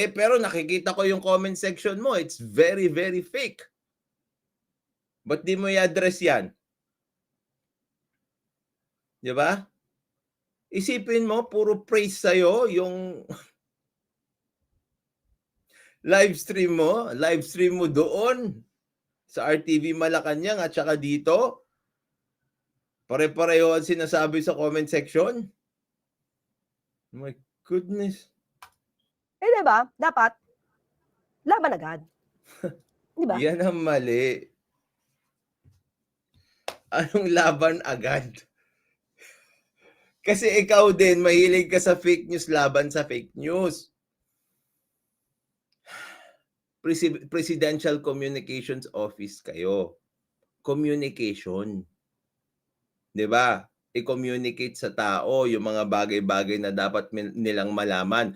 pero nakikita ko yung comment section mo, it's very, very fake. Ba't di mo i-address yan? 'Di ba? Isipin mo puro praise sa'yo yung live stream mo doon sa RTV Malacanang at saka dito. Pare-pareho ang sinasabi sa comment section. My goodness. Eh, 'di ba? Dapat laban agad. 'Di ba? Yan ang mali. Anong laban agad? Kasi ikaw din mahilig ka sa fake news, laban sa fake news. Presidential Communications Office kayo. Communication. 'Di ba? I-communicate sa tao yung mga bagay-bagay na dapat nilang malaman.